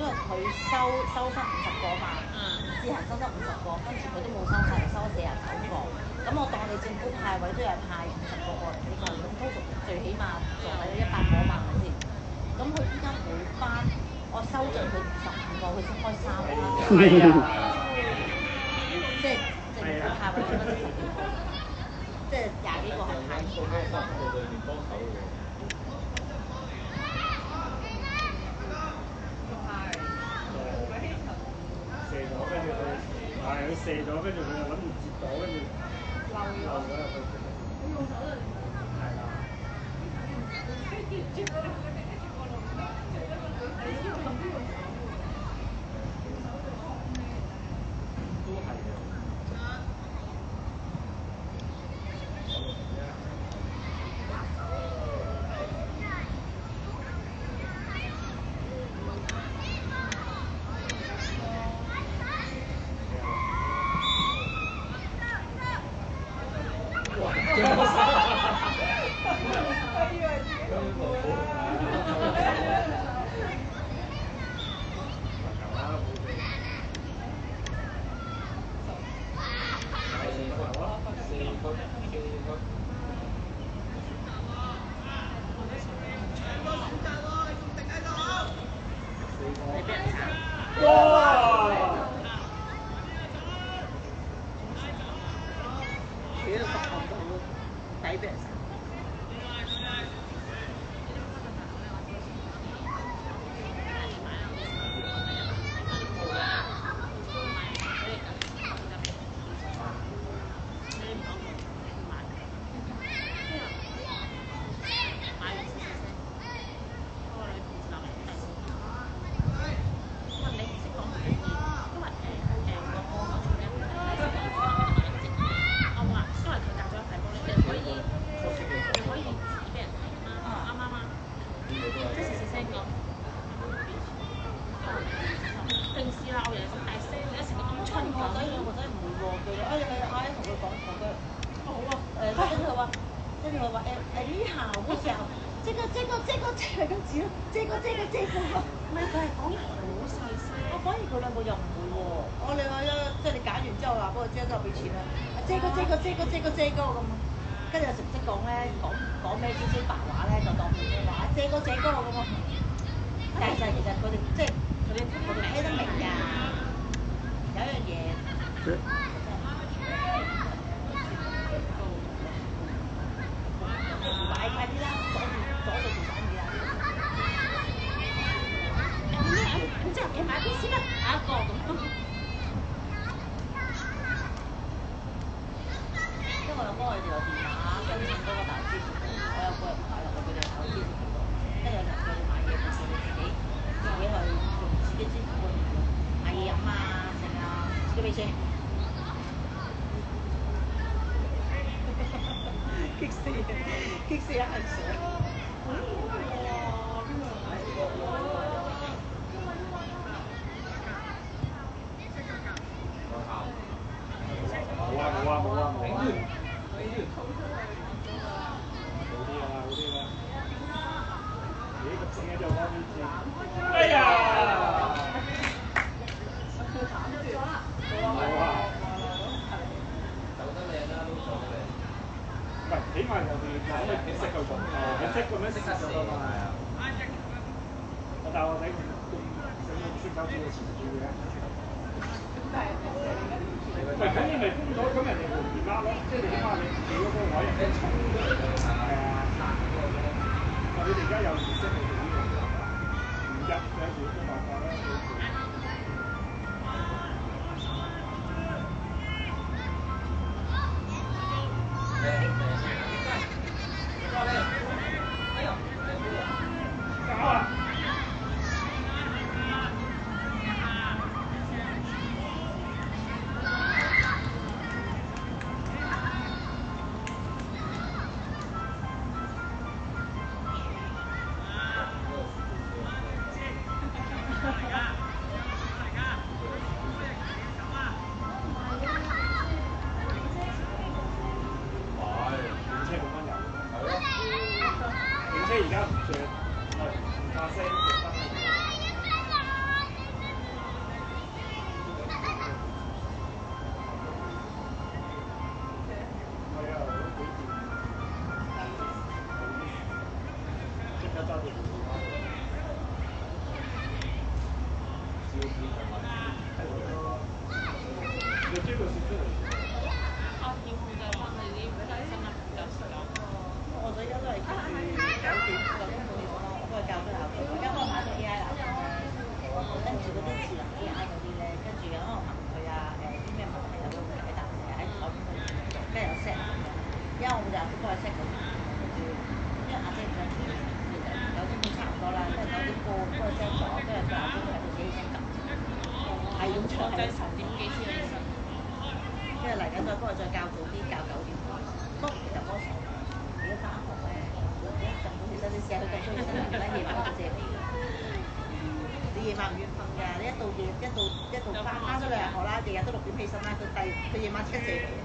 為佢收失50個嘛，自行收得50個，跟住佢都冇收晒，收咗49個。咁我當你政府派位都係派50個過嚟呢個，咁都最起碼做喺100個嘛，係咪先？咁佢依家每班我收盡佢55個，佢先開3班。係啊，即係政府派位應該10幾個，即係20幾個係派數。對面幫手嘅。射咗，跟住佢係佢射咗，跟住佢又諗住接到，跟住漏咗入去。佢用手嚟。係啦。都係嘅。而家唔算，唔發聲，唔得。就係10點幾先可以瞓，跟住嚟緊再幫佢再教早啲，教9點。不過其實嗰個如果翻學咧，一咁早起身，你試下佢咁早起身，唔係夜晚就借你㗎。你夜晚唔願瞓㗎，你一到翻咗2日學啦，日日都6點起身啦，佢夜晚即刻借你。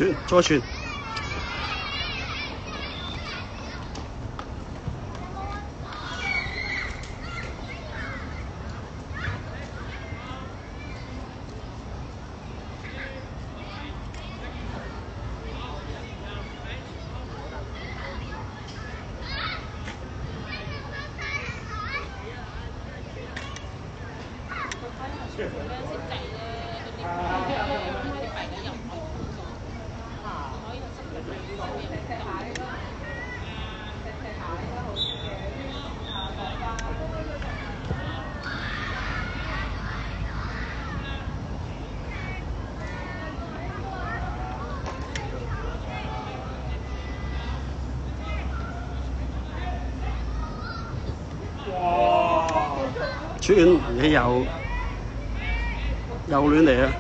傳，再傳。傳，你又亂嚟啊！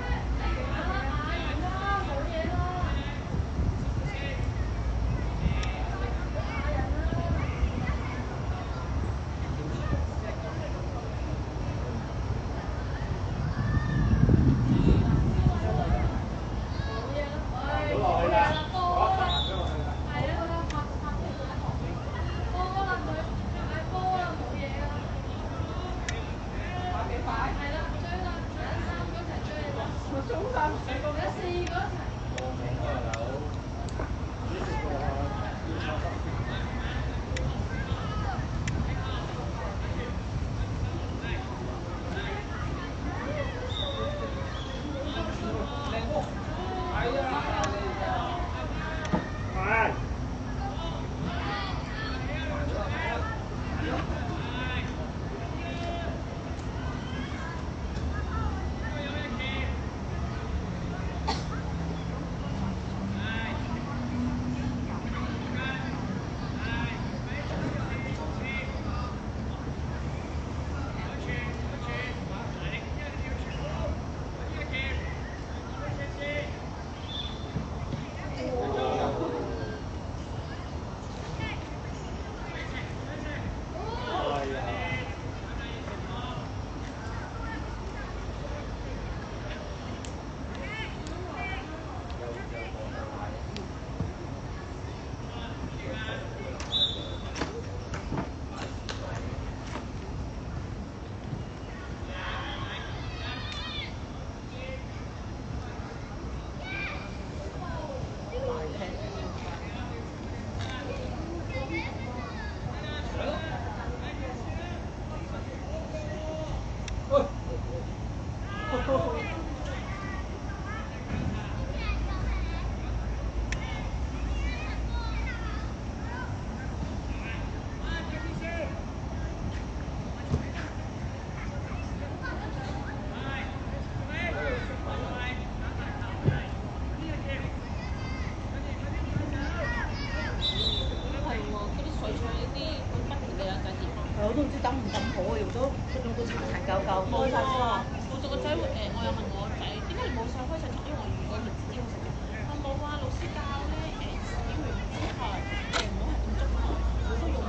我都唔知抌唔抌好啊，用咗用到殘殘舊舊，開晒先啦。我做個仔我又問我仔，點解你冇上開晒堂？因為我唔知我食嘅。我冇啊，老師教咧洗完之後唔好係咁捽佢，都用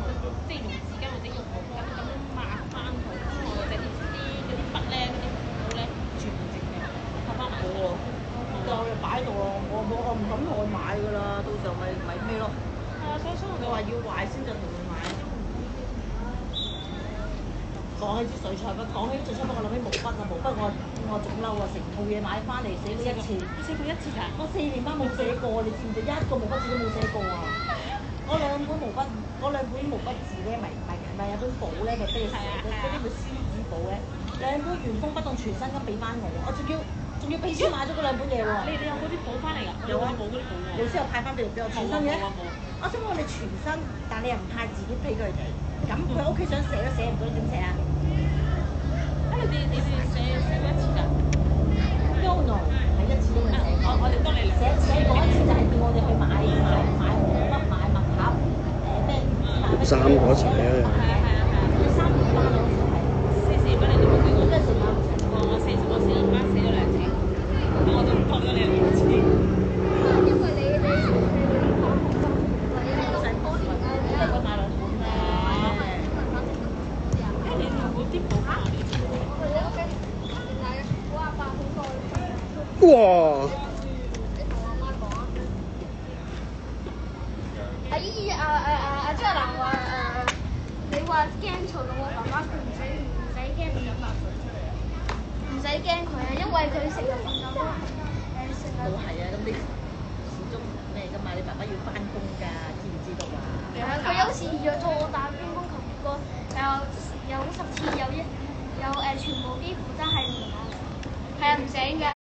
即係用紙巾或者用毛巾咁樣抹翻佢。之後我哋啲嗰啲筆咧嗰啲簿咧全部整嘅，拍翻埋佢。但我又擺喺度咯，我唔敢同佢買㗎啦，到時候咪咩咯。係啊，所以你話要壞先就同佢買。講起支水彩筆，講起水彩筆，我諗起毛筆啊，毛筆我仲嬲啊，成套嘢買翻嚟寫過一次。你寫過一次㗎？我4年班冇寫過，你知唔知？一個毛筆字都冇寫過啊！嗰兩本毛筆字咧，咪有本簿咧，咪俾你寫嗰啲咪書紙簿咧，兩本原封不動全新咁俾翻我，我仲要俾錢買咗嗰兩本嘢喎。你有嗰啲簿翻嚟㗎？有啊，冇嗰啲簿喎。老師又派翻俾我全新嘅。我想問你全新，但你又唔派自己俾佢哋，咁佢屋企想寫都寫唔到，你點寫啊？你哋寫過一次㗎 ？No， 係一次都未寫過。我哋多你兩次。寫過一次就係叫我哋去買毛筆、買墨盒，咩3個一齊啊！3年班嗰時係4班你都冇寫過。咩4班冇寫過？我4班寫咗2次，我都託咗你2次。因為你學學即係佢買2本咧。你兩本啲簿啊？哇！阿張蘭話你話驚嘈到我爸爸，佢唔使驚你飲白水出嚟啊！唔使驚佢啊，因為佢成日瞓覺都成日。都係啊，咁你始終咩㗎嘛？你爸爸要翻工㗎，知唔知道啊？佢有時約咗我打乒乓球，結果有10次有全部幾乎真係唔醒嘅。